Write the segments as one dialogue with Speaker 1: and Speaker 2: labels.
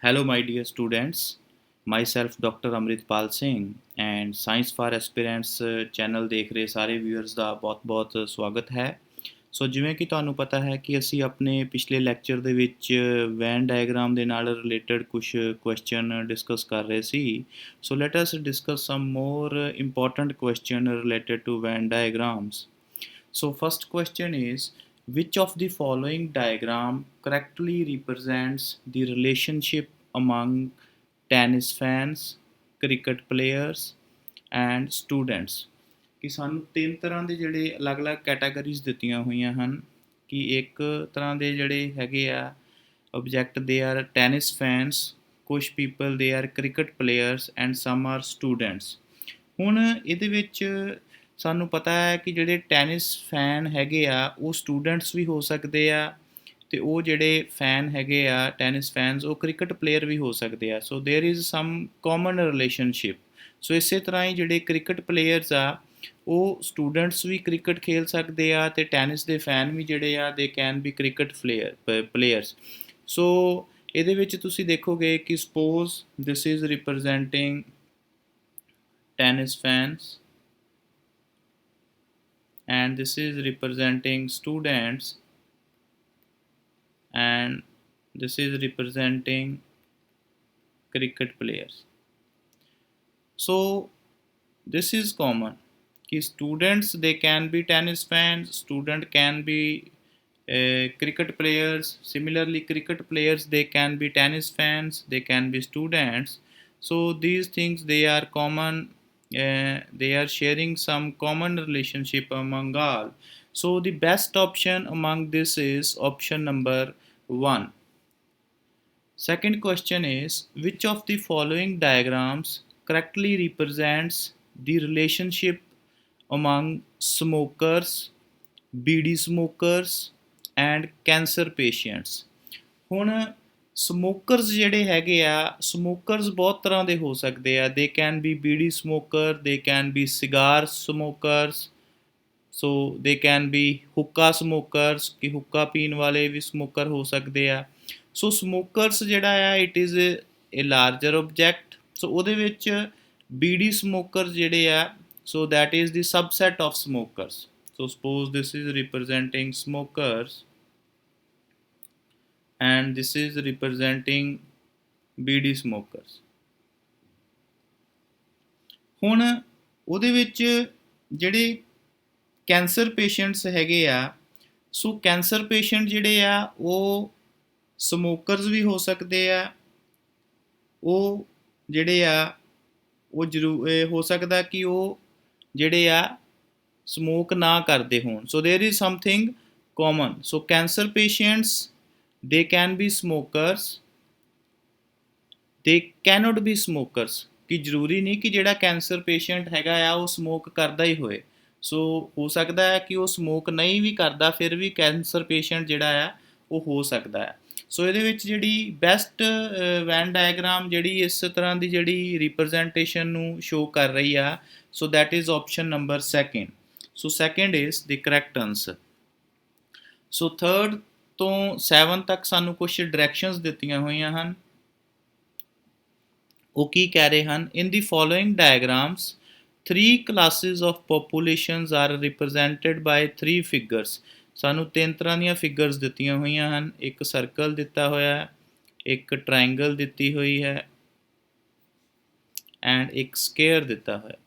Speaker 1: Hello, my dear students. Myself, Dr. Amritpal Singh, and Science for Aspirants channel ਦੇਖ ਰਹੇ ਸਾਰੇ viewers ਦਾ ਬਹੁਤ-ਬਹੁਤ ਸਵਾਗਤ ਹੈ। ਸੋ ਜਿਵੇਂ ਕਿ ਤੁਹਾਨੂੰ ਪਤਾ ਹੈ ਕਿ ਅਸੀਂ ਆਪਣੇ ਪਿਛਲੇ ਲੈਕਚਰ ਦੇ ਵਿੱਚ ਵੈਨ ਡਾਇਗਰਾਮ ਦੇ ਨਾਲ ਰਿਲੇਟਡ ਕੁਝ ਕੁਐਸਚਨ ਡਿਸਕਸ ਕਰ ਰਹੇ ਸੀ। So let us discuss some more important question related to Venn diagrams. So first question is, which of the following diagram correctly represents the relationship among tennis fans, cricket players and students? ਕਿ ਸਾਨੂੰ ਤਿੰਨ ਤਰ੍ਹਾਂ ਦੇ ਜਿਹੜੇ ਅਲੱਗ-ਅਲੱਗ categories ਦਿੱਤੀਆਂ ਹੋਈਆਂ ਹਨ ਕਿ ਇੱਕ ਤਰ੍ਹਾਂ ਦੇ ਜਿਹੜੇ ਹੈਗੇ ਆ object they are tennis fans, ਕੁਝ people they are cricket players and some are students। ਹੁਣ ਇਹਦੇ ਵਿੱਚ ਸਾਨੂੰ ਪਤਾ ਹੈ ਕਿ ਜਿਹੜੇ ਟੈਨਿਸ ਫੈਨ ਹੈਗੇ ਆ ਉਹ ਸਟੂਡੈਂਟਸ ਵੀ ਹੋ ਸਕਦੇ ਆ ਅਤੇ ਉਹ ਜਿਹੜੇ ਫੈਨ ਹੈਗੇ ਆ ਟੈਨਿਸ ਫੈਨਸ ਉਹ ਕ੍ਰਿਕਟ ਪਲੇਅਰ ਵੀ ਹੋ ਸਕਦੇ ਆ। So there is some common relationship. So ਇਸੇ ਤਰ੍ਹਾਂ ਹੀ ਜਿਹੜੇ ਕ੍ਰਿਕਟ ਪਲੇਅਰਸ ਆ ਉਹ ਸਟੂਡੈਂਟਸ ਵੀ ਕ੍ਰਿਕਟ ਖੇਲ ਸਕਦੇ ਆ ਅਤੇ ਟੈਨਿਸ ਦੇ ਫੈਨ ਵੀ ਜਿਹੜੇ ਆ they can be cricket players. So ਇਹਦੇ ਵਿੱਚ ਤੁਸੀਂ ਦੇਖੋਗੇ ਕਿ suppose this is representing tennis fans and this is representing students and this is representing cricket players। So this is common कि students they can be tennis fans, student can be cricket players, similarly cricket players they can be tennis fans, they can be students। So these things they are common, they are sharing some common relationship among all। So the best option among this is option number 1। Second question is, which of the following diagrams correctly represents the relationship among smokers, bidi smokers and cancer patients। ਹੁਣ ਸਮੋਕਰਸ ਜਿਹੜੇ ਹੈਗੇ ਆ ਸਮੋਕਰਸ ਬਹੁਤ ਤਰ੍ਹਾਂ ਦੇ ਹੋ ਸਕਦੇ ਆ। They can be bidi smoker, they can be cigar smokers, so they can B ਹੁੱਕਾ ਸਮੋਕਰਸ ਕਿ ਹੁੱਕਾ ਪੀਣ ਵਾਲੇ ਵੀ ਸਮੋਕਰ ਹੋ ਸਕਦੇ ਆ। ਸੋ ਸਮੋਕਰਸ ਜਿਹੜਾ ਆ it is a larger object. So ਉਹਦੇ ਵਿੱਚ ਬੀੜੀ ਸਮੋਕਰਸ ਜਿਹੜੇ ਆ so that is the subset of smokers. So suppose this is representing smokers and this is representing BD smokers। ਹੁਣ ਉਹਦੇ ਵਿੱਚ ਜਿਹੜੇ ਕੈਂਸਰ ਪੇਸ਼ੈਂਟਸ ਹੈਗੇ ਆ ਸੋ ਕੈਂਸਰ ਪੇਸ਼ੈਂਟ ਜਿਹੜੇ ਆ ਉਹ ਸਮੋਕਰਸ ਵੀ ਹੋ ਸਕਦੇ ਆ, ਉਹ ਜਿਹੜੇ ਆ ਉਹ ਹੋ ਸਕਦਾ ਕਿ ਉਹ ਜਿਹੜੇ ਆ ਸਮੋਕ ਨਾ ਕਰਦੇ ਹੋਣ। So there is something common. So cancer patients they can be smokers, they cannot be smokers ਕਿ ਜ਼ਰੂਰੀ ਨਹੀਂ ਕਿ ਜਿਹੜਾ ਕੈਂਸਰ ਪੇਸ਼ੈਂਟ ਹੈਗਾ ਆ ਉਹ ਸਮੋਕ ਕਰਦਾ ਹੀ ਹੋਏ। ਸੋ ਹੋ ਸਕਦਾ ਹੈ ਕਿ ਉਹ ਸਮੋਕ ਨਹੀਂ ਵੀ ਕਰਦਾ ਫਿਰ ਵੀ ਕੈਂਸਰ ਪੇਸ਼ੈਂਟ ਜਿਹੜਾ ਆ ਉਹ ਹੋ ਸਕਦਾ ਹੈ। ਸੋ ਇਹਦੇ ਵਿੱਚ ਜਿਹੜੀ ਬੈਸਟ ਵੈਨ ਡਾਇਗਰਾਮ ਜਿਹੜੀ ਇਸ ਤਰ੍ਹਾਂ ਦੀ ਜਿਹੜੀ ਰਿਪਰਜੈਂਟੇਸ਼ਨ ਨੂੰ ਸ਼ੋ ਕਰ ਰਹੀ ਆ so that is option number 2। So second is the correct answer. So 3rd ਤੋਂ 7 ਤੱਕ ਸਾਨੂੰ ਕੁਝ ਡਾਇਰੈਕਸ਼ਨਸ ਦਿੱਤੀਆਂ ਹੋਈਆਂ ਹਨ। ਉਹ ਕੀ ਕਹਿ ਰਹੇ ਹਨ? ਇਨ the following diagrams 3 classes of populations are represented by 3 figures। ਸਾਨੂੰ 3 ਤਰ੍ਹਾਂ ਦੀਆਂ ਫਿਗਰਸ ਦਿੱਤੀਆਂ ਹੋਈਆਂ ਹਨ। ਇੱਕ ਸਰਕਲ ਦਿੱਤਾ ਹੋਇਆ ਹੈ, ਇੱਕ ਟਰਾਇੰਗਲ ਦਿੱਤੀ ਹੋਈ ਹੈ ਐਂਡ ਇੱਕ ਸਕੁਏਅਰ ਦਿੱਤਾ ਹੋਇਆ।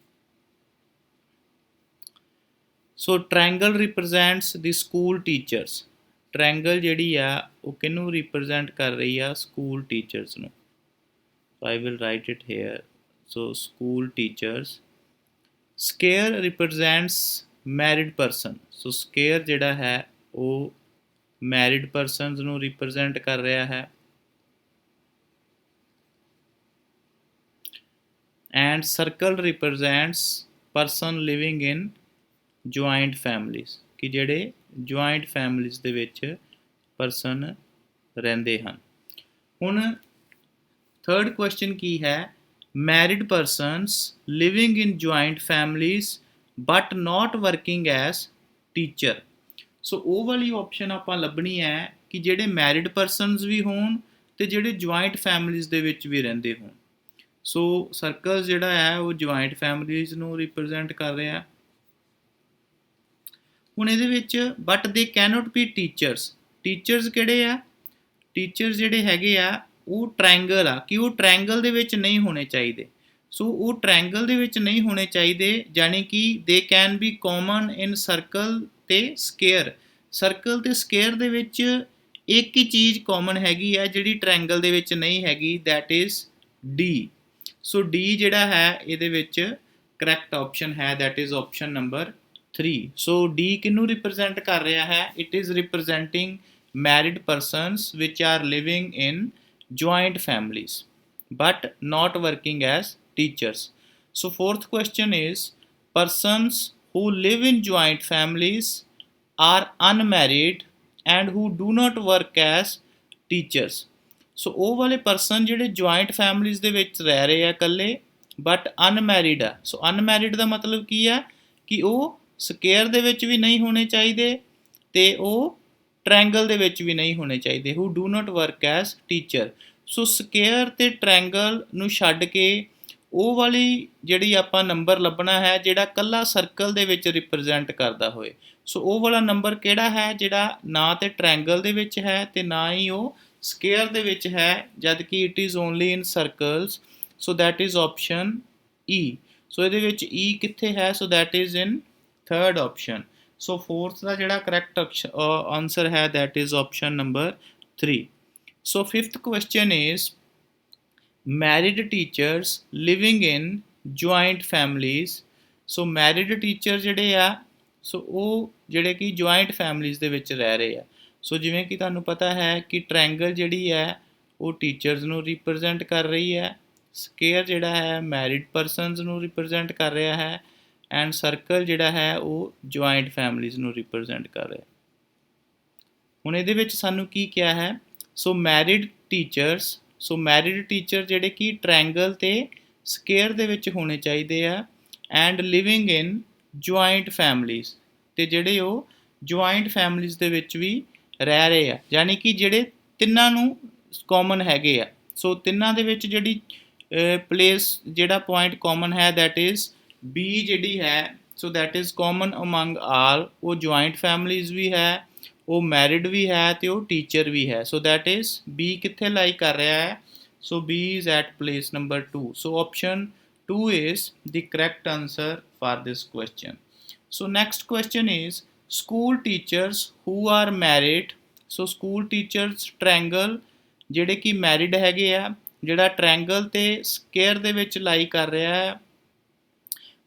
Speaker 1: ਸੋ ਟਰਾਇੰਗਲ ਰਿਪਰਜੈਂਟਸ ਦੀ ਸਕੂਲ ਟੀਚਰਸ। ਟਰਾਇੰਗਲ ਜਿਹੜੀ ਆ ਉਹ ਕਿਹਨੂੰ ਰਿਪਰਜੈਂਟ ਕਰ ਰਹੀ ਆ? ਸਕੂਲ ਟੀਚਰਸ ਨੂੰ। So I will write it here. So school teachers. Square represents married person. So square ਜਿਹੜਾ ਹੈ ਉਹ ਮੈਰਿਡ ਪਰਸਨਸ ਨੂੰ ਰਿਪਰਜੈਂਟ ਕਰ ਰਿਹਾ ਹੈ and circle represents person living in joint families ਕਿ ਜਿਹੜੇ ਜੁਆਇੰਟ ਫੈਮਲੀਜ਼ ਦੇ ਵਿੱਚ ਪਰਸਨ ਰਹਿੰਦੇ ਹਨ। ਹੁਣ 3rd ਕੁਐਸਚਨ ਕੀ ਹੈ? Married persons living in joint families but not working as teacher. So ਉਹ ਵਾਲੀ ਆਪਸ਼ਨ ਆਪਾਂ ਲੱਭਣੀ ਹੈ ਕਿ ਜਿਹੜੇ ਮੈਰਿਡ ਪਰਸਨਸ ਵੀ ਹੋਣ ਤੇ ਜਿਹੜੇ ਜੁਆਇੰਟ ਫੈਮਲੀਜ਼ ਦੇ ਵਿੱਚ ਵੀ ਰਹਿੰਦੇ ਹੋਣ। ਸੋ ਸਰਕਲ ਜਿਹੜਾ ਹੈ ਉਹ ਜੁਆਇੰਟ ਫੈਮਲੀਜ਼ ਨੂੰ ਰਿਪਰੈਜ਼ੈਂਟ ਕਰ ਰਿਹਾ। ਹੁਣ ਇਹਦੇ ਵਿੱਚ ਬਟ ਦੇ ਕੈਨੋਟ ਬੀ ਟੀਚਰਸ। ਟੀਚਰਸ ਕਿਹੜੇ ਆ? ਟੀਚਰਸ ਜਿਹੜੇ ਹੈਗੇ ਆ ਉਹ ਟ੍ਰਾਇੰਗਲ ਆ, ਕਿ ਉਹ ਟ੍ਰਾਇੰਗਲ ਦੇ ਵਿੱਚ ਨਹੀਂ ਹੋਣੇ ਚਾਹੀਦੇ। ਸੋ ਉਹ ਟ੍ਰਾਇੰਗਲ ਦੇ ਵਿੱਚ ਨਹੀਂ ਹੋਣੇ ਚਾਹੀਦੇ, ਯਾਨੀ ਕਿ ਦੇ can B common in circle ਤੇ ਸਕੇਅਰ। ਸਰਕਲ ਤੇ ਸਕੇਅਰ ਦੇ ਵਿੱਚ ਇੱਕ ਹੀ ਚੀਜ਼ ਕਾਮਨ ਹੈਗੀ ਆ ਜਿਹੜੀ ਟ੍ਰਾਇੰਗਲ ਦੇ ਵਿੱਚ ਨਹੀਂ ਹੈਗੀ, that is D. So D ਜਿਹੜਾ ਹੈ ਇਹਦੇ ਵਿੱਚ ਕਰੈਕਟ ਆਪਸ਼ਨ ਹੈ, that is option number 3। So D ਕਿਹਨੂੰ ਰਿਪਰੈਜ਼ੈਂਟ ਕਰ ਰਿਹਾ ਹੈ? It is representing married persons which are living in joint families but not working as teachers. So fourth question is, persons who live in joint families are unmarried and who do not work as teachers. ਸੋ ਉਹ ਵਾਲੇ person ਜਿਹੜੇ joint families ਦੇ ਵਿੱਚ ਰਹਿ ਰਹੇ ਆ ਇਕੱਲੇ but unmarried ਆ। ਸੋ ਅਨਮੈਰਿਡ ਦਾ ਮਤਲਬ ਕੀ ਆ ਕਿ ਉਹ ਸਕੇਅਰ ਦੇ ਵਿੱਚ ਵੀ ਨਹੀਂ ਹੋਣੇ ਚਾਹੀਦੇ ਤੇ ਉਹ ਟ੍ਰਾਇੰਗਲ ਦੇ ਵਿੱਚ ਵੀ ਨਹੀਂ ਹੋਣੇ ਚਾਹੀਦੇ। ਹੂ do not work as teacher. So square ਤੇ ਟ੍ਰਾਇੰਗਲ ਨੂੰ ਛੱਡ ਕੇ ਉਹ ਵਾਲੀ ਜਿਹੜੀ ਆਪਾਂ ਨੰਬਰ ਲੱਭਣਾ ਹੈ ਜਿਹੜਾ ਕੱਲਾ ਸਰਕਲ ਦੇ ਵਿੱਚ ਰਿਪਰੈਜ਼ੈਂਟ ਕਰਦਾ ਹੋਏ। ਸੋ ਉਹ ਵਾਲਾ ਨੰਬਰ ਕਿਹੜਾ ਹੈ ਜਿਹੜਾ ਨਾ ਤੇ ਟ੍ਰਾਇੰਗਲ ਦੇ ਵਿੱਚ ਹੈ ਤੇ ਨਾ ਹੀ ਉਹ ਸਕੇਅਰ ਦੇ ਵਿੱਚ ਹੈ, ਜਦ ਕਿ it is only in circles. So that is option E. So ਇਹਦੇ ਵਿੱਚ ਈ ਕਿੱਥੇ ਹੈ? So that is in third option. So fourth ਦਾ ਜਿਹੜਾ ਕਰੈਕਟ ਆਨਸਰ ਹੈ that is option number 3। So fifth question is married teachers living in joint families. So married teacher ਜਿਹੜੇ ਆ ਸੋ ਉਹ ਜਿਹੜੇ ਕਿ ਜੁਆਇੰਟ ਫੈਮਲੀਜ਼ ਦੇ ਵਿੱਚ ਰਹਿ ਰਹੇ ਆ। ਸੋ ਜਿਵੇਂ ਕਿ ਤੁਹਾਨੂੰ ਪਤਾ ਹੈ ਕਿ ਟ੍ਰਾਇੰਗਲ ਜਿਹੜੀ ਹੈ ਉਹ ਟੀਚਰਸ ਨੂੰ ਰਿਪਰੈਜ਼ੈਂਟ ਕਰ ਰਹੀ ਹੈ, ਸਕੇਅਰ ਜਿਹੜਾ ਹੈ ਮੈਰਿਡ ਪਰਸਨਸ ਨੂੰ ਰਿਪਰੈਜ਼ੈਂਟ ਕਰ ਰਿਹਾ ਹੈ ਐਂਡ ਸਰਕਲ ਜਿਹੜਾ ਹੈ ਉਹ ਜੁਆਇੰਟ ਫੈਮਲੀਜ਼ ਨੂੰ ਰਿਪਰੈਜ਼ੈਂਟ ਕਰ ਰਿਹਾ। ਹੁਣ ਇਹਦੇ ਵਿੱਚ ਸਾਨੂੰ ਕੀ ਕਿਹਾ ਹੈ? ਸੋ ਮੈਰਿਡ ਟੀਚਰਸ। ਸੋ ਮੈਰਿਡ ਟੀਚਰ ਜਿਹੜੇ ਕਿ ਟ੍ਰਾਇੰਗਲ ਤੇ ਸਕੇਅਰ ਦੇ ਵਿੱਚ ਹੋਣੇ ਚਾਹੀਦੇ ਆ and living in joint families, ਤੇ ਜਿਹੜੇ ਉਹ ਜੁਆਇੰਟ ਫੈਮਲੀਜ਼ ਦੇ ਵਿੱਚ ਵੀ ਰਹਿ ਰਹੇ ਆ, ਯਾਨੀ ਕਿ ਜਿਹੜੇ ਤਿੰਨਾਂ ਨੂੰ ਕਾਮਨ ਹੈਗੇ ਆ। ਸੋ ਤਿੰਨਾਂ ਦੇ ਵਿੱਚ ਜਿਹੜੀ ਪਲੇਸ ਜਿਹੜਾ ਪੁਆਇੰਟ ਕਾਮਨ ਹੈ ਦੈਟ ਇਜ਼ ਬੀ ਜਿਹੜੀ ਹੈ। So that is common among all. ਉਹ ਜੁਆਇੰਟ ਫੈਮਲੀਜ਼ ਵੀ ਹੈ, ਉਹ ਮੈਰਿਡ ਵੀ ਹੈ ਤੇ ਉਹ ਟੀਚਰ ਵੀ ਹੈ। ਸੋ ਦੈਟ ਇਜ਼ ਬੀ ਕਿੱਥੇ ਲਾਈ ਕਰ ਰਿਹਾ ਹੈ? So B is at place number 2। So option 2 is the correct answer for this question. So next question is school teachers who are married. So school teachers triangle ਜਿਹੜੇ ਕਿ married ਹੈਗੇ ਆ, ਜਿਹੜਾ ਟ੍ਰਾਇੰਗਲ ਤੇ ਸਕੇਅਰ ਦੇ ਵਿੱਚ lie ਕਰ ਰਿਹਾ ਹੈ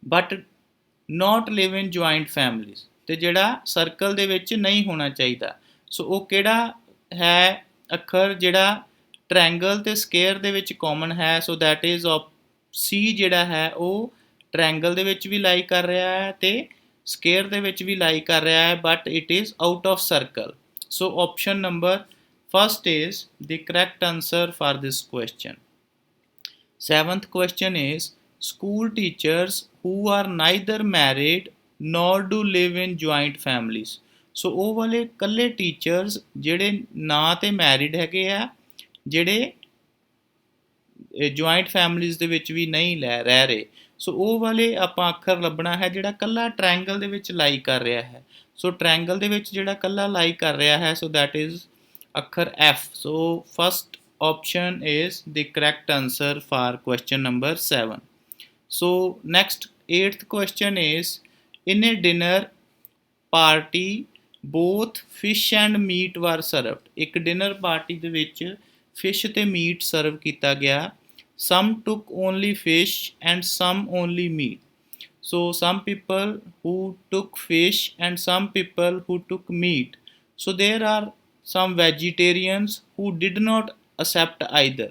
Speaker 1: but not live in joint families, ਤੇ ਜਿਹੜਾ ਸਰਕਲ ਦੇ ਵਿੱਚ ਨਹੀਂ ਹੋਣਾ ਚਾਹੀਦਾ। ਸੋ ਉਹ ਕਿਹੜਾ ਹੈ ਅੱਖਰ ਜਿਹੜਾ ਟ੍ਰਾਇੰਗਲ ਤੇ ਸਕੇਅਰ ਦੇ ਵਿੱਚ ਕਾਮਨ ਹੈ? ਸੋ ਦੈਟ ਇਜ਼ ਸੀ ਜਿਹੜਾ ਹੈ ਉਹ ਟ੍ਰਾਇੰਗਲ ਦੇ ਵਿੱਚ ਵੀ ਲਾਈ ਕਰ ਰਿਹਾ ਹੈ ਤੇ ਸਕੇਅਰ ਦੇ ਵਿੱਚ ਵੀ ਲਾਈ ਕਰ ਰਿਹਾ ਹੈ but it is out of circle. So option number first is the correct answer for this question. Seventh question is school teachers who are neither married nor do live in joint families. ਸੋ ਉਹ ਵਾਲੇ ਇਕੱਲੇ teachers ਜਿਹੜੇ ਨਾ ਤੇ married ਹੈਗੇ ਆ, ਜਿਹੜੇ joint families ਦੇ ਵਿੱਚ ਵੀ ਨਹੀਂ ਰਹਿ ਰਹੇ। ਸੋ ਉਹ ਵਾਲੇ ਆਪਾਂ ਅੱਖਰ ਲੱਭਣਾ ਹੈ ਜਿਹੜਾ ਕੱਲਾ ਟ੍ਰਾਇੰਗਲ ਦੇ ਵਿੱਚ ਲਾਈ ਕਰ ਰਿਹਾ ਹੈ। ਸੋ ਟ੍ਰਾਇੰਗਲ ਦੇ ਵਿੱਚ ਜਿਹੜਾ ਕੱਲਾ ਲਾਈ ਕਰ ਰਿਹਾ ਹੈ ਸੋ ਦੈਟ ਇਜ਼ ਅੱਖਰ F. So first option is the correct answer for question number 7. So next 8th question is in a dinner party both fish and meat were served. ਇੱਕ ਡਿਨਰ ਪਾਰਟੀ ਦੇ ਵਿੱਚ fish ਤੇ meat ਸਰਵ ਕੀਤਾ ਗਿਆ। Some took only fish and some only meat. So some people who took fish and some people who took meat. So there are some vegetarians who did not accept either.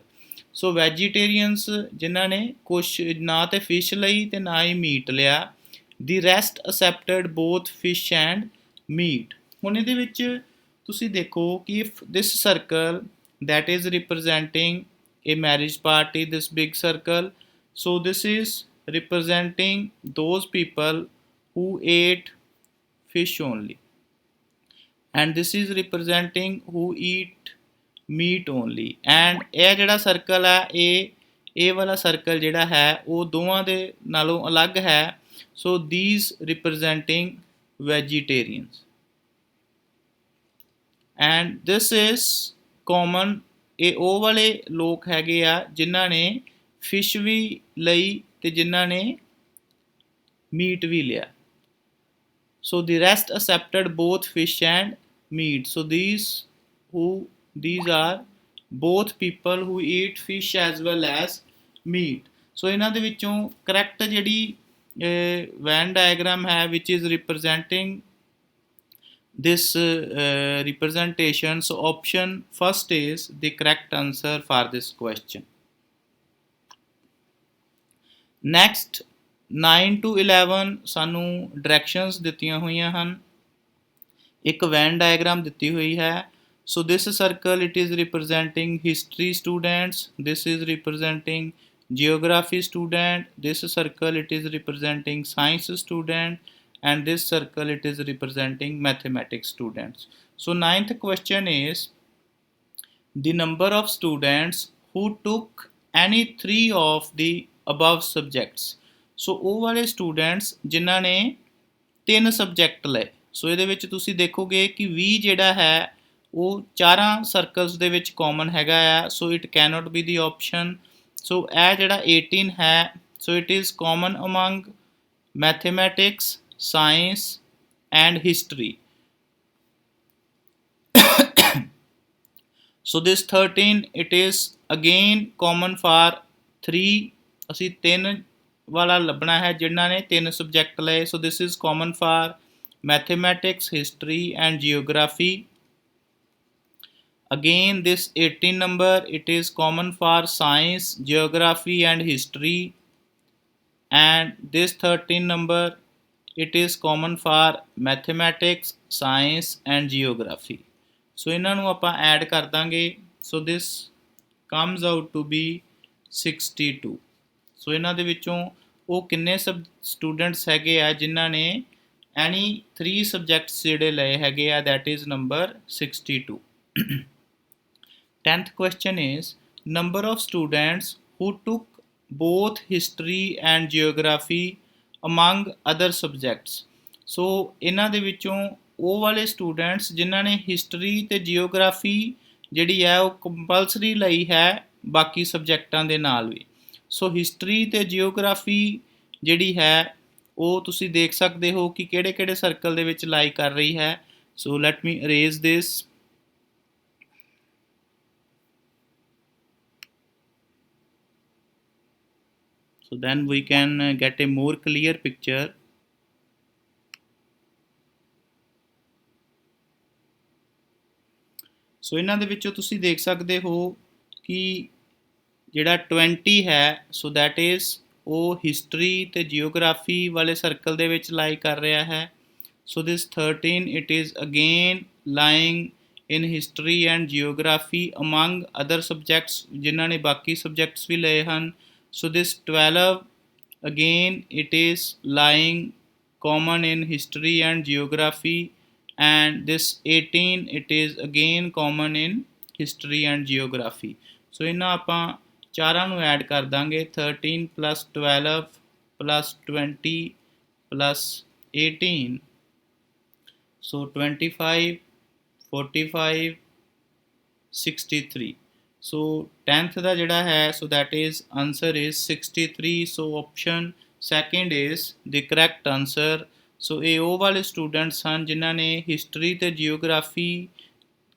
Speaker 1: ਸੋ ਵੈਜੀਟੇਰੀਅਨਸ ਜਿਨ੍ਹਾਂ ਨੇ ਕੁਛ ਨਾ ਤੇ fish ਲਈ ਤੇ ਨਾ ਹੀ meat ਲਿਆ। ਦੀ rest accepted both fish and meat. ਹੁਣ ਇਹਦੇ ਵਿੱਚ ਤੁਸੀਂ ਦੇਖੋ ਕਿ ਦਿਸ circle that is representing a marriage party, this big circle, so this is representing those people who ate fish only, and this is representing who eat meat only. And यह जिहड़ा circle है ये वाला सर्कल जिहड़ा है वो दोवां दे नालों अलग है। So these representing vegetarians and this is common. ये ਉਹ वाले लोग हैगे आ जिन्हां ने फिश भी लई ते जिन्हां ने मीट भी लिया। So the rest accepted both fish and meat. So these are both people who eat fish as well as meat. So ਇਹਨਾਂ ਦੇ ਵਿੱਚੋਂ correct ਜਿਹੜੀ Venn diagram ਹੈ which is representing this representation. So option first is the correct answer for this question. Next 9 to 11 ਸਾਨੂੰ directions ਦਿੱਤੀਆਂ ਹੋਈਆਂ ਹਨ। ਇੱਕ ਵੈਨ ਡਾਇਗਰਾਮ ਦਿੱਤੀ ਹੋਈ ਹੈ। So this circle it is representing history students, this is representing geography student, this circle it is representing science student, and this circle it is representing mathematics students. So ninth question is the number of students who took any three of the above subjects. So ਉਹ ਵਾਲੇ students ਜਿਨ੍ਹਾਂ ਨੇ 3 subject ਲਏ। ਸੋ ਇਹਦੇ ਵਿੱਚ ਤੁਸੀਂ ਦੇਖੋਗੇ ਕਿ 20 ਜਿਹੜਾ ਹੈ ਉਹ ਚਾਰਾਂ ਸਰਕਲਸ ਦੇ ਵਿੱਚ ਕਾਮਨ ਹੈਗਾ ਆ। So it cannot B the option. ਸੋ ਇਹ ਜਿਹੜਾ 18 ਹੈ so it is common among mathematics, science and history. So this 13 it is again common for 3। ਅਸੀਂ 3 ਵਾਲਾ ਲੱਭਣਾ ਹੈ ਜਿਨ੍ਹਾਂ ਨੇ 3 ਸਬਜੈਕਟ ਲਏ। So this is common for mathematics, history and geography. Again this 18 number it is common for science, geography and history, and this 13 number it is common for mathematics, science and geography. So ਇਹਨਾਂ ਨੂੰ ਆਪਾਂ add ਕਰ ਦਾਂਗੇ। So this comes out to be 62. So ਇਹਨਾਂ ਦੇ ਵਿੱਚੋਂ ਉਹ ਕਿੰਨੇ ਸਟੂਡੈਂਟਸ ਹੈਗੇ ਆ ਜਿਨ੍ਹਾਂ ਨੇ any 3 subjects ਜਿਹੜੇ ਲਏ ਹੈਗੇ ਆ, that is number 62. 10th question is number of students who took both history and geography among other subjects. So ਇਹਨਾਂ ਦੇ ਵਿੱਚੋਂ ਉਹ ਵਾਲੇ ਸਟੂਡੈਂਟਸ ਜਿਨ੍ਹਾਂ ਨੇ ਹਿਸਟਰੀ ਤੇ ਜੀਓਗ੍ਰਾਫੀ ਜਿਹੜੀ ਹੈ ਉਹ ਕੰਪਲਸਰੀ ਲਈ ਹੈ ਬਾਕੀ ਸਬਜੈਕਟਾਂ ਦੇ ਨਾਲ ਵੀ। ਸੋ ਹਿਸਟਰੀ ਤੇ ਜੀਓਗ੍ਰਾਫੀ ਜਿਹੜੀ ਹੈ ਉਹ ਤੁਸੀਂ ਦੇਖ ਸਕਦੇ ਹੋ ਕਿ ਕਿਹੜੇ ਕਿਹੜੇ ਸਰਕਲ ਦੇ ਵਿੱਚ ਲਾਈ ਕਰ ਰਹੀ ਹੈ। So let me arrange this. So then we can get a more clear picture. So ਇਹਨਾਂ ਦੇ ਵਿੱਚੋਂ ਤੁਸੀਂ ਦੇਖ ਸਕਦੇ ਹੋ ਕਿ ਜਿਹੜਾ 20 ਹੈ ਸੋ ਦੈਟ ਇਜ਼ ਉਹ ਹਿਸਟਰੀ ਤੇ ਜੀਓਗ੍ਰਾਫੀ ਵਾਲੇ ਸਰਕਲ ਦੇ ਵਿੱਚ ਲਾਈ ਕਰ ਰਿਹਾ ਹੈ। So this 13 it is again lying in history and geography among other subjects ਜਿਨ੍ਹਾਂ ਨੇ ਬਾਕੀ ਸਬਜੈਕਟਸ ਵੀ ਲਏ ਹਨ। So this 12 again it is lying common in history and geography, and this 18 it is again common in history and geography. So ਇਹਨਾਂ ਆਪਾਂ ਚਾਰਾਂ ਨੂੰ ਐਡ ਕਰ ਦਾਂਗੇ 13 plus 12 plus 20 plus 18, so 25 45 63. So 10th ਦਾ ਜਿਹੜਾ ਹੈ so that is answer is 63. So option second is the correct answer. So ਇਹ ਉਹ ਵਾਲੇ ਸਟੂਡੈਂਟਸ ਹਨ ਜਿਨ੍ਹਾਂ ਨੇ ਹਿਸਟਰੀ ਤੇ ਜੀਓਗ੍ਰਾਫੀ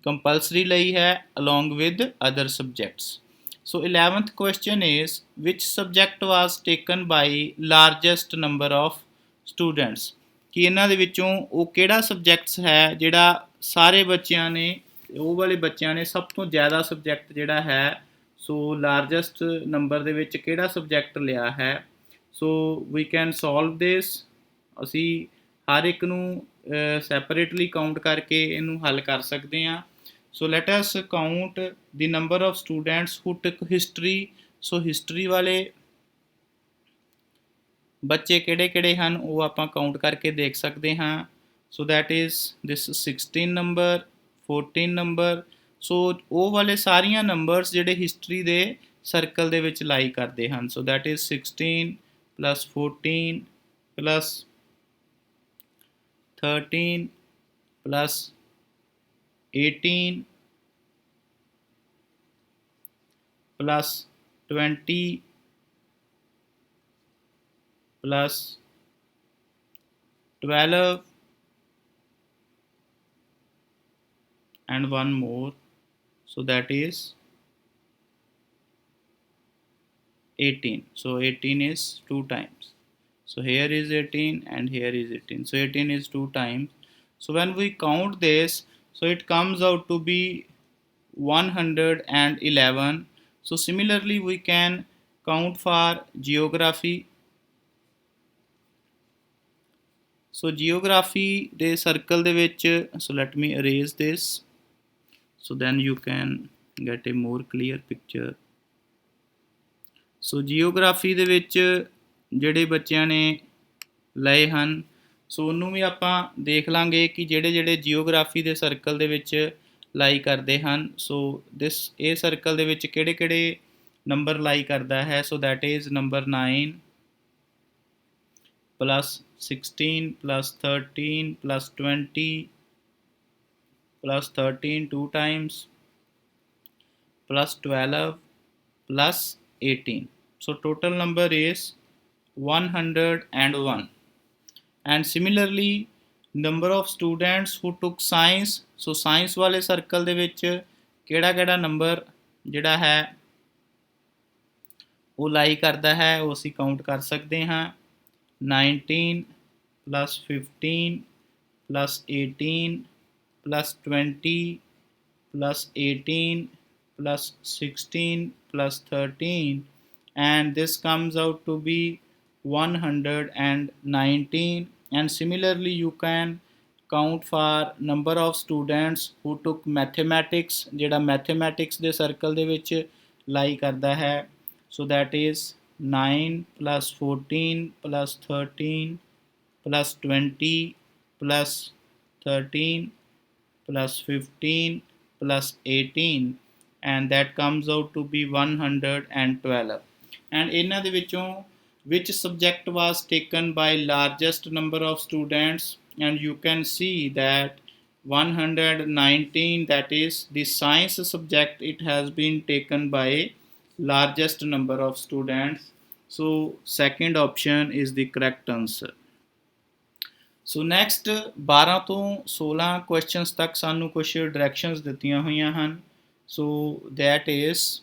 Speaker 1: ਕੰਪਲਸਰੀ ਲਈ ਹੈ along with other subjects. So 11th question is which subject was taken by largest number of students. ਕਿ ਇਹਨਾਂ ਦੇ ਵਿੱਚੋਂ ਉਹ ਕਿਹੜਾ ਸਬਜੈਕਟਸ ਹੈ ਜਿਹੜਾ ਸਾਰੇ ਬੱਚਿਆਂ ਨੇ ਉਹ ਵਾਲੇ ਬੱਚਿਆਂ ਨੇ ਸਭ ਤੋਂ ਜ਼ਿਆਦਾ ਸਬਜੈਕਟ ਜਿਹੜਾ ਹੈ ਸੋ ਲਾਰਜੈਸਟ ਨੰਬਰ ਦੇ ਵਿੱਚ ਕਿਹੜਾ ਸਬਜੈਕਟ ਲਿਆ ਹੈ। ਸੋ ਵੀ ਕੈਨ ਸੋਲਵ ਦਿਸ। ਅਸੀਂ ਹਰ ਇੱਕ ਨੂੰ ਸੈਪਰੇਟਲੀ ਕਾਊਂਟ ਕਰਕੇ ਇਹਨੂੰ ਹੱਲ ਕਰ ਸਕਦੇ ਹਾਂ। ਸੋ let us count the number of students who took history. So history ਵਾਲੇ ਬੱਚੇ ਕਿਹੜੇ ਕਿਹੜੇ ਹਨ ਉਹ ਆਪਾਂ ਕਾਊਂਟ ਕਰਕੇ ਦੇਖ ਸਕਦੇ ਹਾਂ। So that is this 16 number, 14 number, so ਉਹ ਵਾਲੇ ਸਾਰੀਆਂ ਨੰਬਰਸ ਜਿਹੜੇ ਹਿਸਟਰੀ ਦੇ ਸਰਕਲ ਦੇ ਵਿੱਚ ਲਾਈ ਕਰਦੇ ਹਨ। ਸੋ that is 16 plus 14 plus 13 plus 18 plus 20 plus 12 and one more, so that is 18. So 18 is 2 times. So here is 18 and here is 18. So 18 is 2 times. So when we count this, so it comes out to be 111. So similarly we can count for geography. So geography ਦੇ circle ਦੇ ਵਿੱਚ, so let me erase this, so then you can get a more clear picture. So geography ਦੇ ਵਿੱਚ ਜਿਹੜੇ ਬੱਚਿਆਂ ਨੇ ਲਏ ਹਨ, ਸੋ ਉਹਨੂੰ ਵੀ ਆਪਾਂ ਦੇਖ ਲਾਂਗੇ ਕਿ ਜਿਹੜੇ ਜੀਓਗ੍ਰਾਫੀ ਦੇ ਸਰਕਲ ਦੇ ਵਿੱਚ ਲਾਈ ਕਰਦੇ ਹਨ। ਸੋ ਇਹ ਸਰਕਲ ਦੇ ਵਿੱਚ ਕਿਹੜੇ ਨੰਬਰ ਲਾਈ ਕਰਦਾ ਹੈ। So that is number 9 plus 16 plus 13 plus 20 plus 13 2 times plus 12 plus 18. So total number is 101. And similarly number of students who took science, so science वाले circle ਦੇ ਵਿੱਚ ਕਿਹੜਾ ਨੰਬਰ ਜਿਹੜਾ ਹੈ ਉਹ ਲਾਈ ਕਰਦਾ ਹੈ, ਉਹ ਅਸੀਂ ਕਾਊਂਟ ਕਰ ਸਕਦੇ ਹਾਂ। 19 plus 15 plus 18 plus 20 plus 18 plus 16 plus 13, and this comes out to be 119. And similarly you can count for number of students who took mathematics, ਜਿਹੜਾ mathematics ਦੇ circle ਦੇ ਵਿੱਚ ਲਾਈ ਕਰਦਾ ਹੈ। so that is 9 plus 14 plus 13 plus 20 plus 13 plus 15 plus 18, and that comes out to be 112. and ਇਹਨਾਂ ਦੇ ਵਿੱਚੋਂ which subject was taken by largest number of students, and you can see that 119, that is the science subject, it has been taken by largest number of students. So second option is the correct answer. So next 12 ਤੋਂ 16 questions ਤੱਕ ਸਾਨੂੰ ਕੁਝ directions ਦਿੱਤੀਆਂ ਹੋਈਆਂ ਹਨ। ਸੋ that is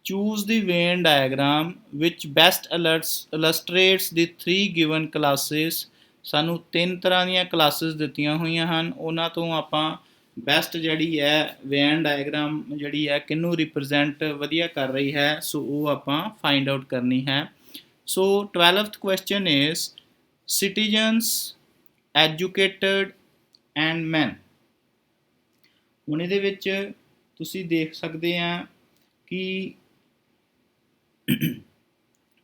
Speaker 1: choose the Venn diagram which best illustrates the 3 given classes. ਸਾਨੂੰ 3 ਤਰ੍ਹਾਂ ਦੀਆਂ ਕਲਾਸਿਸ ਦਿੱਤੀਆਂ ਹੋਈਆਂ ਹਨ, ਉਹਨਾਂ ਤੋਂ ਆਪਾਂ ਬੈਸਟ ਜਿਹੜੀ ਹੈ ਵੈਨ ਡਾਇਗਰਾਮ ਜਿਹੜੀ ਹੈ ਕਿਹਨੂੰ ਰਿਪਰੈਜ਼ੈਂਟ ਵਧੀਆ ਕਰ ਰਹੀ ਹੈ, ਸੋ ਉਹ ਆਪਾਂ ਫਾਈਂਡ ਆਊਟ ਕਰਨੀ ਹੈ। So 12th question is citizens, educated and man. ਹੁਣ ਇਹਦੇ ਵਿੱਚ ਤੁਸੀਂ ਦੇਖ ਸਕਦੇ ਆ ਕਿ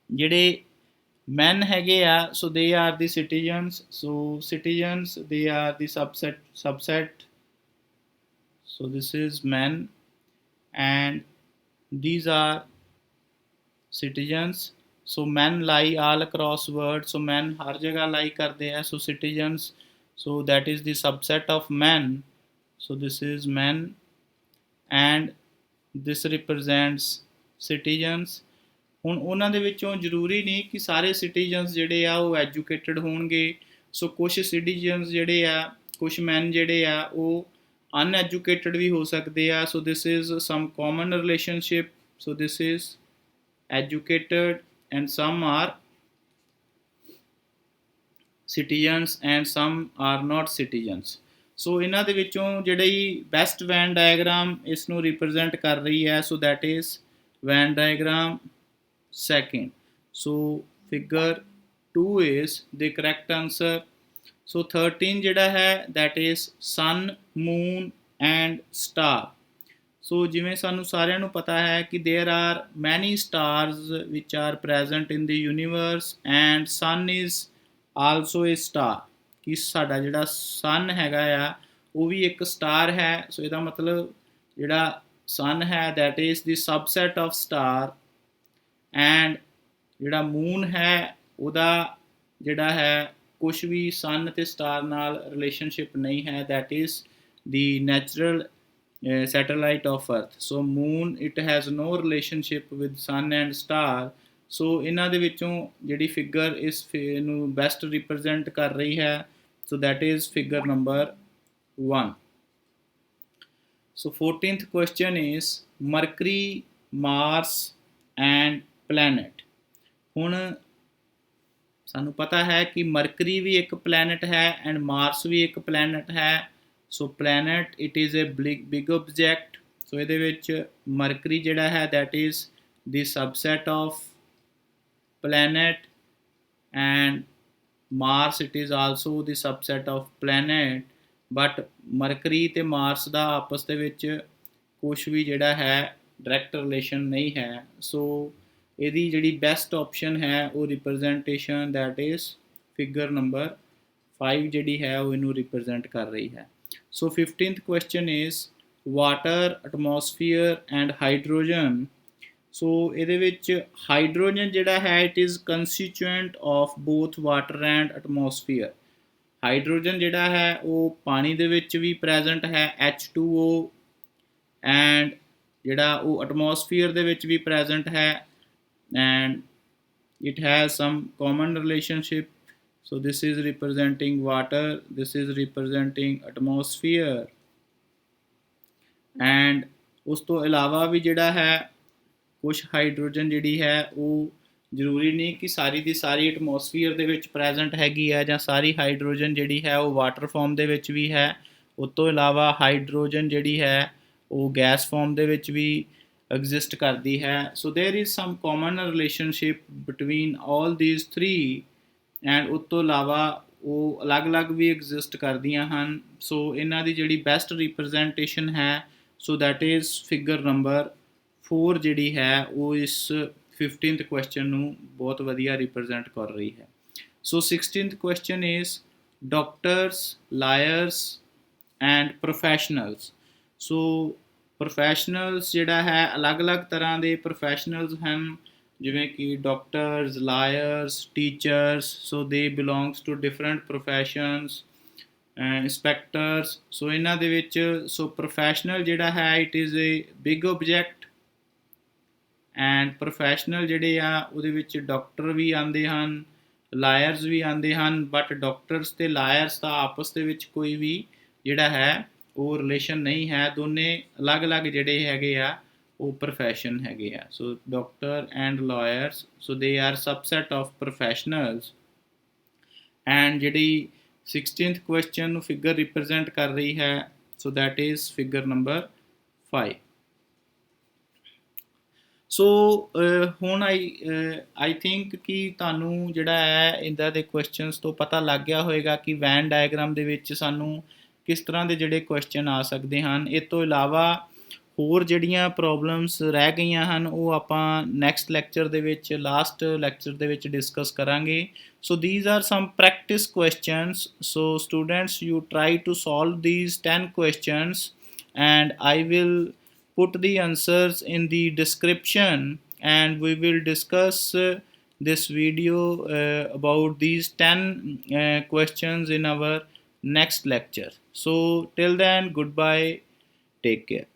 Speaker 1: ਜਿਹੜੇ men ਹੈਗੇ ਆ, so they are the citizens. So citizens, they are the subset. So this is men and these are citizens. So men lie all across world. So men हर जगह lie करते हैं. So citizens, so that is the subset of men. So this is men and this represents citizens. ਹੁਣ ਉਹਨਾਂ ਦੇ ਵਿੱਚੋਂ ਜ਼ਰੂਰੀ ਨਹੀਂ ਕਿ ਸਾਰੇ ਸਿਟੀਜ਼ਨਸ ਜਿਹੜੇ ਆ ਉਹ ਐਜੂਕੇਟਡ ਹੋਣਗੇ। ਸੋ ਕੁਛ ਸਿਟੀਜ਼ਨਸ ਜਿਹੜੇ ਆ, ਕੁਛ ਮੈਨ ਜਿਹੜੇ ਆ ਉਹ ਅਨਐਜੂਕੇਟਡ ਵੀ ਹੋ ਸਕਦੇ ਆ। So this is some common relationship. So this is educated and some are citizens and some are not citizens. So ਇਹਨਾਂ ਦੇ ਵਿੱਚੋਂ ਜਿਹੜੀ ਬੈਸਟ ਵੈਨ ਡਾਇਗਰਾਮ ਇਸ ਨੂੰ ਰਿਪਰੈਜ਼ੈਂਟ ਕਰ ਰਹੀ ਹੈ, so that is Venn diagram second. So figure 2 is the correct answer. So 13 ਜਿਹੜਾ ਹੈ that is sun, moon and star. So ਜਿਵੇਂ ਸਾਨੂੰ ਸਾਰਿਆਂ ਨੂੰ ਪਤਾ ਹੈ ਕਿ there are many stars which are present in the universe and sun is also a star. ਕਿ ਸਾਡਾ ਜਿਹੜਾ sun ਹੈਗਾ ਆ ਉਹ ਵੀ ਇੱਕ ਸਟਾਰ ਹੈ। ਸੋ ਇਹਦਾ ਮਤਲਬ ਜਿਹੜਾ sun ਹੈ that is the subset of star and ਜਿਹੜਾ moon ਹੈ ਉਹਦਾ ਜਿਹੜਾ ਹੈ ਕੁਛ ਵੀ sun ਅਤੇ star ਨਾਲ relationship ਨਹੀਂ ਹੈ that is the natural satellite of earth so moon it has no relationship with sun and star ਸੋ ਇਹਨਾਂ ਦੇ ਵਿੱਚੋਂ ਜਿਹੜੀ ਫਿਗਰ ਇਸ ਨੂੰ ਬੈਸਟ ਰਿਪਰੈਜ਼ੈਂਟ ਕਰ ਰਹੀ ਹੈ ਸੋ that is figure number 1. So 14th question is Mercury, Mars and planet. ਹੁਣ ਸਾਨੂੰ ਪਤਾ ਹੈ ਕਿ ਮਰਕਰੀ ਵੀ ਇੱਕ ਪਲੈਨਟ ਹੈ ਐਂਡ ਮਾਰਸ ਵੀ ਇੱਕ ਪਲੈਨਟ ਹੈ so planet it is a big object so ਇਹਦੇ ਵਿੱਚ ਮਰਕਰੀ ਜਿਹੜਾ ਹੈ that is the subset of planet and Mars it is also the subset of planet but Mercury ਤੇ Mars ਦਾ ਆਪਸ ਦੇ ਵਿੱਚ ਕੁਛ ਵੀ ਜਿਹੜਾ ਹੈ ਡਾਇਰੈਕਟ ਰਿਲੇਸ਼ਨ ਨਹੀਂ ਹੈ ਸੋ ਇਹਦੀ ਜਿਹੜੀ ਬੈਸਟ ਆਪਸ਼ਨ ਹੈ ਉਹ representation that is figure number 5 ਜਿਹੜੀ ਹੈ ਉਹ ਇਹਨੂੰ ਰਿਪਰੈਜ਼ੈਂਟ ਕਰ ਰਹੀ ਹੈ ਸੋ 15th question is water, atmosphere and hydrogen ਸੋ ਇਹਦੇ ਵਿੱਚ ਹਾਈਡਰੋਜਨ ਜਿਹੜਾ ਹੈ it is constituent of both water and atmosphere hydrogen ਜਿਹੜਾ ਹੈ ਉਹ ਪਾਣੀ ਦੇ ਵਿੱਚ ਵੀ ਪ੍ਰੈਜ਼ੈਂਟ ਹੈ H2O ਐਂਡ ਜਿਹੜਾ ਉਹ ਐਟਮੋਸਫੀਅਰ ਦੇ ਵਿੱਚ ਵੀ ਪ੍ਰੈਜ਼ੈਂਟ ਹੈ and it has some common relationship so this is representing water this is representing atmosphere and ਉਸ ਤੋਂ ਇਲਾਵਾ ਵੀ ਜਿਹੜਾ ਹੈ ਕੁਛ ਹਾਈਡਰੋਜਨ ਜਿਹੜੀ ਹੈ ਉਹ ਜ਼ਰੂਰੀ ਨਹੀਂ ਕਿ ਸਾਰੀ ਦੀ ਸਾਰੀ ਐਟਮੋਸਫੀਅਰ ਦੇ ਵਿੱਚ ਪ੍ਰੈਜ਼ੈਂਟ ਹੈਗੀ ਹੈ ਜਾਂ ਸਾਰੀ ਹਾਈਡਰੋਜਨ ਜਿਹੜੀ ਹੈ ਉਹ ਵਾਟਰ ਫਾਰਮ ਦੇ ਵਿੱਚ ਵੀ ਹੈ ਉਸ ਤੋਂ ਇਲਾਵਾ ਹਾਈਡਰੋਜਨ ਜਿਹੜੀ ਹੈ ਉਹ ਗੈਸ ਫਾਰਮ ਦੇ ਵਿੱਚ ਵੀ ਐਗਜ਼ਿਸਟ ਕਰਦੀ ਹੈ so there is some common relationship between all these 3 and ਉਸ ਤੋਂ ਇਲਾਵਾ ਉਹ ਅਲੱਗ-ਅਲੱਗ ਵੀ ਐਗਜ਼ਿਸਟ ਕਰਦੀਆਂ ਹਨ ਸੋ ਇਹਨਾਂ ਦੀ ਜਿਹੜੀ ਬੈਸਟ ਰਿਪਰੈਜ਼ੈਂਟੇਸ਼ਨ ਹੈ ਸੋ that is figure number 4 ਜਿਹੜੀ ਹੈ ਉਹ ਇਸ 15th question ਨੂੰ ਬਹੁਤ ਵਧੀਆ ਰਿਪਰੈਜ਼ੈਂਟ ਕਰ ਰਹੀ ਹੈ ਸੋ 16th question is doctors, liars and professionals so professionals ਜਿਹੜਾ ਹੈ ਅਲੱਗ-ਅਲੱਗ ਤਰ੍ਹਾਂ ਦੇ professionals ਹਨ ਜਿਵੇਂ ਕਿ doctors, liars, teachers so they belongs to different professions inspectors ਸੋ ਇਹਨਾਂ ਦੇ ਵਿੱਚ ਸੋ professional ਜਿਹੜਾ ਹੈ it is a big object and professional ਜਿਹੜੇ ਆ ਉਹਦੇ ਵਿੱਚ ਡਾਕਟਰ ਵੀ ਆਉਂਦੇ ਹਨ ਲਾਇਰਸ ਵੀ ਆਉਂਦੇ ਹਨ ਬਟ ਡਾਕਟਰਸ ਅਤੇ ਲਾਇਰਸ ਦਾ ਆਪਸ ਦੇ ਵਿੱਚ ਕੋਈ ਵੀ ਜਿਹੜਾ ਹੈ ਉਹ ਰਿਲੇਸ਼ਨ ਨਹੀਂ ਹੈ ਦੋਨੇ ਅਲੱਗ-ਅਲੱਗ ਜਿਹੜੇ ਹੈਗੇ ਆ ਉਹ ਪ੍ਰੋਫੈਸ਼ਨ ਹੈਗੇ ਆ so doctor and lawyers so they are subset of professionals and ਜਿਹੜੀ 16th question ਨੂੰ ਫਿਗਰ ਰਿਪਰੈਜ਼ੈਂਟ ਕਰ ਰਹੀ ਹੈ ਸੋ that is figure number 5 ਸੋ ਹੁਣ ਆਈ ਥਿੰਕ ਕਿ ਤੁਹਾਨੂੰ ਜਿਹੜਾ ਹੈ ਇੱਦਾਂ ਦੇ ਕੁਐਸਚਨਸ ਤੋਂ ਪਤਾ ਲੱਗ ਗਿਆ ਹੋਏਗਾ ਕਿ ਵੈਨ ਡਾਇਗਰਾਮ ਦੇ ਵਿੱਚ ਸਾਨੂੰ ਕਿਸ ਤਰ੍ਹਾਂ ਦੇ ਜਿਹੜੇ ਕੁਐਸਚਨ ਆ ਸਕਦੇ ਹਨ ਇਹ ਤੋਂ ਇਲਾਵਾ ਹੋਰ ਜਿਹੜੀਆਂ ਪ੍ਰੋਬਲਮਸ ਰਹਿ ਗਈਆਂ ਹਨ ਉਹ ਆਪਾਂ ਨੈਕਸਟ ਲੈਕਚਰ ਦੇ ਵਿੱਚ ਲਾਸਟ ਲੈਕਚਰ ਦੇ ਵਿੱਚ ਡਿਸਕਸ ਕਰਾਂਗੇ ਸੋ these are some practice questions so students you try to solve these 10 questions and I will put the answers in the description and we will discuss this video about these 10 questions in our next lecture so till then goodbye take care